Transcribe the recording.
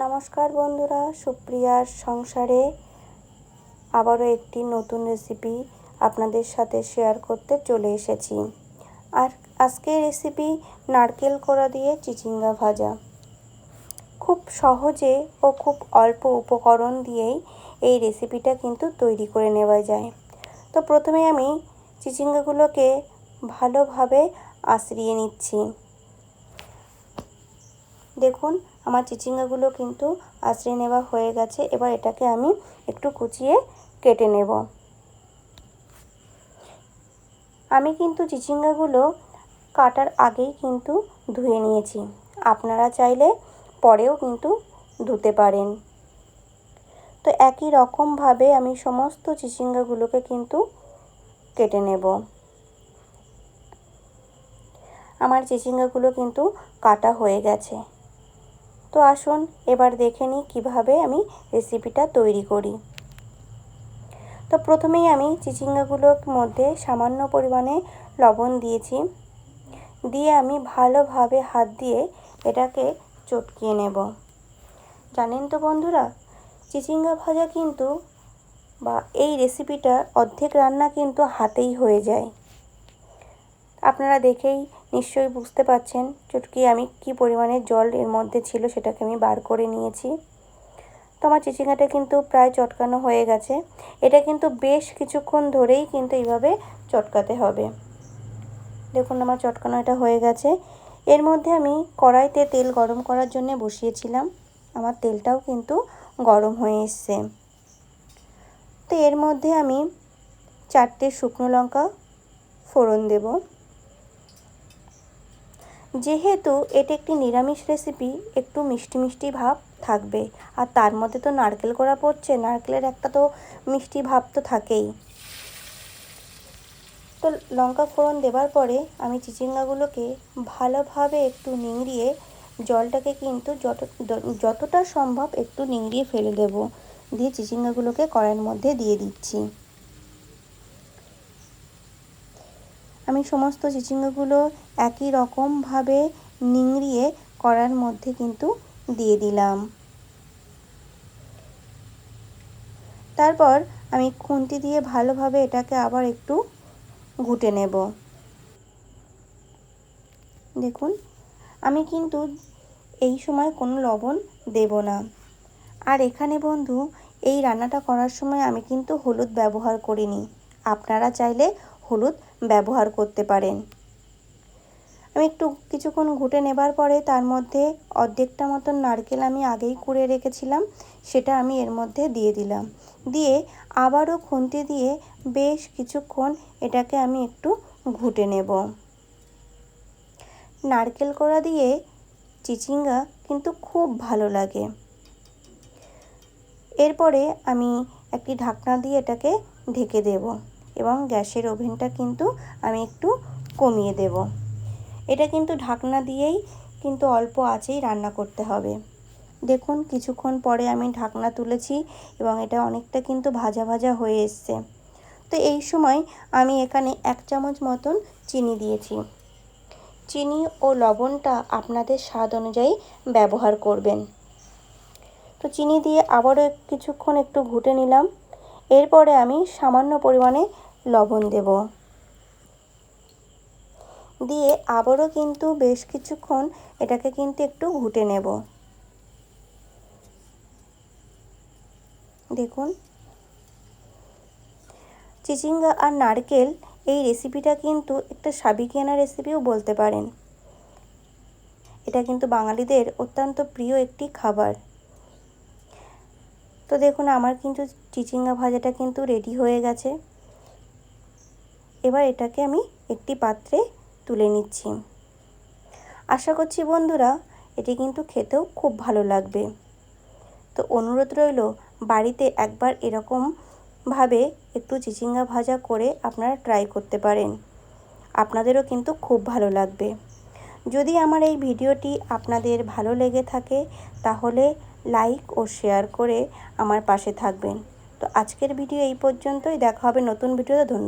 নমস্কার বন্ধুরা, সুপ্রিয়ার সংসারে আবারও একটি নতুন রেসিপি আপনাদের সাথে শেয়ার করতে চলে এসেছি। আর আজকের রেসিপি নারকেল কোড়া দিয়ে চিচিঙ্গা ভাজা। খুব সহজে ও খুব অল্প উপকরণ দিয়েই এই রেসিপিটা কিন্তু তৈরি করে নেওয়া যায়। তো প্রথমে আমি চিচিঙ্গাগুলোকে ভালোভাবে আঁচড়িয়ে নিচ্ছি। দেখুন আমার চিচিঙ্গাগুলো কিন্তু আঁচড়ে নেওয়া হয়ে গেছে। এবার এটাকে আমি একটু কুচিয়ে কেটে নেব। আমি কিন্তু চিচিঙ্গাগুলো কাটার আগেই কিন্তু ধুয়ে নিয়েছি। আপনারা চাইলে পরেও কিন্তু ধুতে পারেন। তো একই রকমভাবে আমি সমস্ত চিচিঙ্গাগুলোকে কিন্তু কেটে নেব। আমার চিচিঙ্গাগুলো কিন্তু কাটা হয়ে গেছে। তো আসুন এবার দেখে নিই কীভাবে আমি রেসিপিটা তৈরি করি। তো প্রথমেই আমি চিচিঙ্গাগুলোর মধ্যে সামান্য পরিমাণে লবণ দিয়েছি। দিয়ে আমি ভালোভাবে হাত দিয়ে এটাকে চটকিয়ে নেব। জানেন তো বন্ধুরা, চিচিঙ্গা ভাজা কিন্তু বা এই রেসিপিটা অর্ধেক রান্না কিন্তু হাতেই হয়ে যায়। আপনারা দেখেই নিশ্চয়ই বুঝতে পারছেন চটকিয়ে আমি কি পরিমাণে জল এর মধ্যে ছিল সেটাকে আমি বার করে নিয়েছি। তো আমার চিচিঙ্গাটা কিন্তু প্রায় চটকানো হয়ে গেছে। এটা কিন্তু বেশ কিছুক্ষণ ধরেই কিন্তু এইভাবে চটকাতে হবে। দেখুন আমার চটকানো এটা হয়ে গেছে। এর মধ্যে আমি কড়াইতে তেল গরম করার জন্য বসিয়েছিলাম। আমার তেলটাও কিন্তু গরম হয়ে এসছে। তো এর মধ্যে আমি 4টে শুকনো লঙ্কা ফোড়ন দেব। যেহেতু এটা একটি নিরামিষ রেসিপি, একটু মিষ্টি মিষ্টি ভাব থাকবে। আর তার মধ্যে তো নারকেল কোড়া পড়ছে, নারকেলের একটা তো মিষ্টি ভাব তো থাকেই। তো লঙ্কা ফোড়ন দেওয়ার পরে আমি চিচিঙ্গাগুলোকে ভালোভাবে একটু নিংড়িয়ে জলটাকে কিন্তু যতটা সম্ভব একটু নিংড়িয়ে ফেলে দেব। দিয়ে চিচিঙ্গাগুলোকে কড়াইয়ের মধ্যে দিয়ে দিচ্ছি। আমি সমস্ত চিচিঙ্গাগুলো একই রকমভাবে নিংড়িয়ে কড়াইয়ের মধ্যে কিন্তু দিয়ে দিলাম। তারপর আমি খুন্তি দিয়ে ভালোভাবে এটাকে আবার একটু ঘুটে নেব। দেখুন আমি কিন্তু এই সময় কোনো লবণ দেব না। আর এখানে বন্ধু এই রান্নাটা করার সময় আমি কিন্তু হলুদ ব্যবহার করিনি। আপনারা চাইলে হলুদ ব্যবহার করতে পারেন। আমি একটু কিছুক্ষণ ঘুটে নেবার পরে তার মধ্যে অর্ধেকটা মতন নারকেল আমি আগেই কুড়ে রেখেছিলাম, সেটা আমি এর মধ্যে দিয়ে দিলাম। দিয়ে আবারও খুন্তি দিয়ে বেশ কিছুক্ষণ এটাকে আমি একটু ঘুটে নেব। নারকেল কোড়া দিয়ে চিচিঙ্গা কিন্তু খুব ভালো লাগে। এরপরে আমি একটি ঢাকনা দিয়ে এটাকে ঢেকে দেব এবং গ্যাসের ওভেনটা কিন্তু আমি একটু কমিয়ে দেব। এটা কিন্তু ঢাকনা দিয়েই কিন্তু অল্প আঁচেই রান্না করতে হবে। দেখুন কিছুক্ষণ পরে আমি ঢাকনা তুলেছি এবং এটা অনেকটা কিন্তু ভাজা ভাজা হয়ে এসছে। তো এই সময় আমি এখানে 1 চামচ মতন চিনি দিয়েছি। চিনি ও লবণটা আপনাদের স্বাদ অনুযায়ী ব্যবহার করবেন। তো চিনি দিয়ে আবারও কিছুক্ষণ একটু ঘুটে নিলাম। এরপরে আমি সামান্য পরিমাণে লবণ দেব। দিয়ে আবারও কিন্তু বেশ কিছুক্ষণ এটাকে কিন্তু একটু ঘুটে নেব। দেখুন চিচিঙ্গা আর নারকেল এই রেসিপিটা কিন্তু একটা সাবিকিয়ানা রেসিপিও বলতে পারেন। এটা কিন্তু বাঙালিদের অত্যন্ত প্রিয় একটি খাবার। তো দেখুন আমার কিন্তু চিচিঙ্গা ভাজাটা কিন্তু রেডি হয়ে গেছে। এবার এটাকে আমি একটি পাত্রে তুলে নিচ্ছি। আশা করছি বন্ধুরা এটি কিন্তু খেতেও খুব ভালো লাগবে। তো অনুরোধ রইল বাড়িতে একবার এরকমভাবে একটু চিচিঙ্গা ভাজা করে আপনারা ট্রাই করতে পারেন। আপনাদেরও কিন্তু খুব ভালো লাগবে। যদি আমার এই ভিডিওটি আপনাদের ভালো লেগে থাকে তাহলে লাইক ও শেয়ার করে আমার পাশে থাকবেন। তো আজকের ভিডিও এই পর্যন্তই। দেখা হবে নতুন ভিডিওতে। ধন্যবাদ।